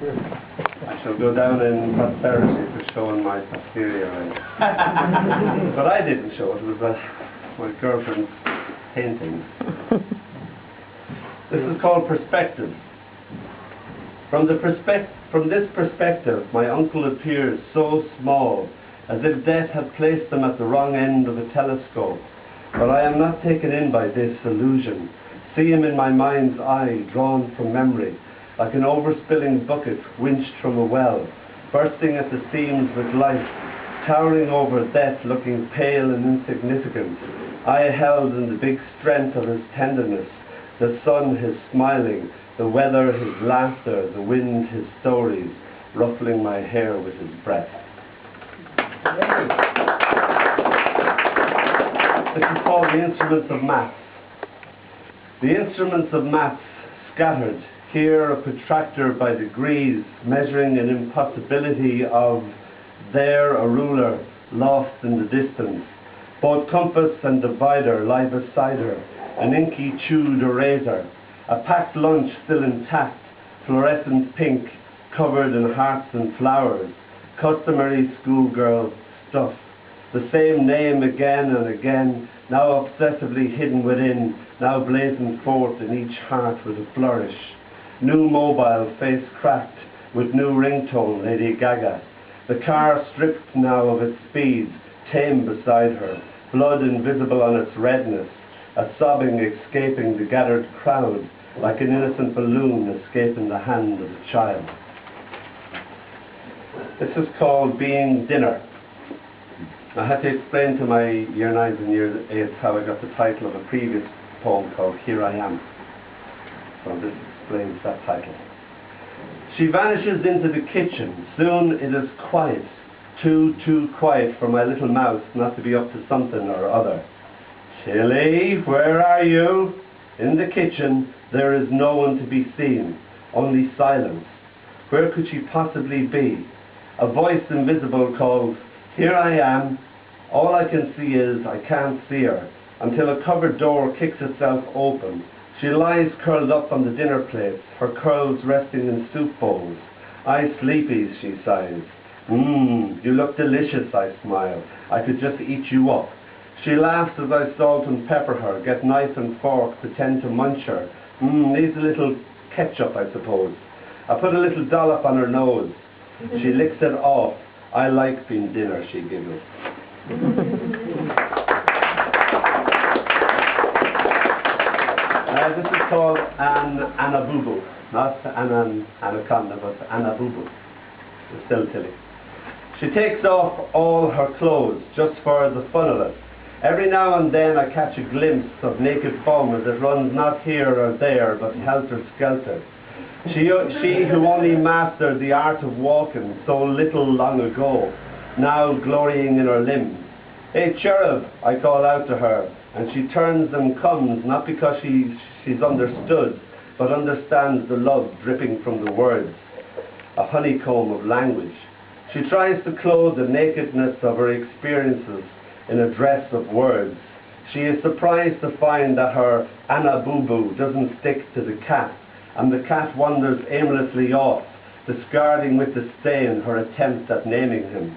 I shall go down in prosperity for showing my posterior eye. But I didn't show it, it was my girlfriend's painting. This is called perspective. From this perspective, my uncle appears so small, as if death had placed him at the wrong end of a telescope. But I am not taken in by this illusion. See him in my mind's eye, drawn from memory, like an overspilling bucket winched from a well, bursting at the seams with life, towering over death, looking pale and insignificant. I held in the big strength of his tenderness, the sun his smiling, the weather his laughter, the wind his stories, ruffling my hair with his breath. This is called the instruments of maths. The instruments of maths scattered, here a protractor by degrees, measuring an impossibility of, there a ruler, lost in the distance. Both compass and divider lie beside her, an inky chewed eraser, a packed lunch still intact, fluorescent pink, covered in hearts and flowers, customary schoolgirl stuff. The same name again and again, now obsessively hidden within, now blazoned forth in each heart with a flourish. New mobile, face cracked, with new ringtone, Lady Gaga. The car stripped now of its speed, tame beside her, blood invisible on its redness, a sobbing escaping the gathered crowd, like an innocent balloon escaping the hand of a child. This is called Being Dinner. I had to explain to my year 9s and year 8s how I got the title of a previous poem called Here I Am. So this explains that title. She vanishes into the kitchen. Soon it is quiet, too quiet for my little mouse not to be up to something or other. Tilly, where are you? In the kitchen there is no one to be seen, only silence. Where could she possibly be? A voice invisible calls, here I am. All I can see is I can't see her, until a cupboard door kicks itself open. She lies curled up on the dinner plates, her curls resting in soup bowls. I sleepies, she sighs. You look delicious, I smile. I could just eat you up. She laughs as I salt and pepper her, get knife and fork, pretend to munch her. Needs a little ketchup, I suppose. I put a little dollop on her nose. She licks it off. I like being dinner, she giggles. This is called an ANABOOBOO. Not an anaconda, but ANABOOBOO. It's still Tilly. She takes off all her clothes, just for the fun of it. Every now and then I catch a glimpse of naked bum as it runs not here or there, but helter-skelter. She who only mastered the art of walking so little long ago, now glorying in her limbs. Hey cherub, I call out to her, and she turns and comes, not because she's understood, but understands the love dripping from the words, a honeycomb of language. She tries to clothe the nakedness of her experiences in a dress of words. She is surprised to find that her ANABOOBOO doesn't stick to the cat, and the cat wanders aimlessly off, discarding with disdain her attempt at naming him.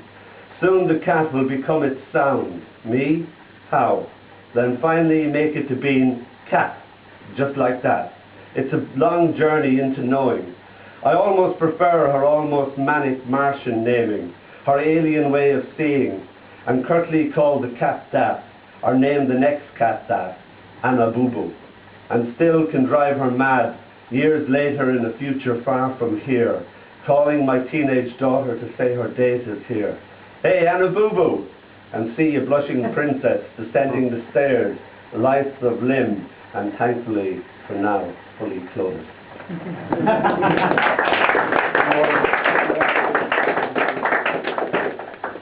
Soon the cat will become its sound. Me? How? Then finally make it to being cat, just like that. It's a long journey into knowing. I almost prefer her almost manic Martian naming, her alien way of seeing, and curtly call the cat that, or name the next cat that, ANABOOBOO, and still can drive her mad, years later in a future far from here, calling my teenage daughter to say her date is here. Hey, ANABOOBOO! And see a blushing princess descending the stairs, lithe of limb, and thankfully, for now, fully clothed.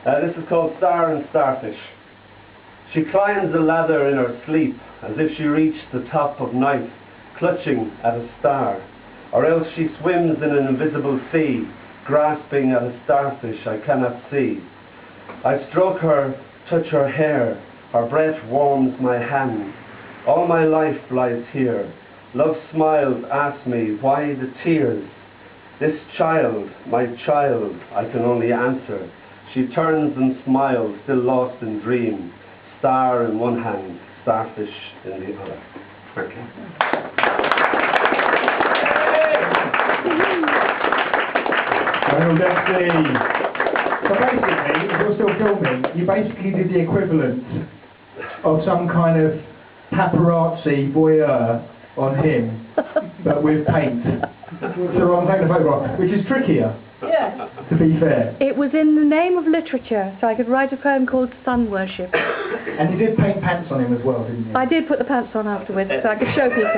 This is called Star and Starfish. She climbs the ladder in her sleep, as if she reached the top of night, clutching at a star. Or else she swims in an invisible sea, grasping at a starfish I cannot see. I stroke her, touch her hair, her breath warms my hand. All my life lies here. Love smiles, asks me, why the tears? This child, my child, I can only answer. She turns and smiles, still lost in dream. Star in one hand, starfish in the other. Thank you. Well, Dempsey. So basically, if you're still filming, you basically did the equivalent of some kind of paparazzi voyeur on him, but with paint. So I'm taking a photograph, which is trickier. Yeah. To be fair. It was in the name of literature, so I could write a poem called Sun Worship. And you did paint pants on him as well, didn't you? I did put the pants on afterwards, so I could show people.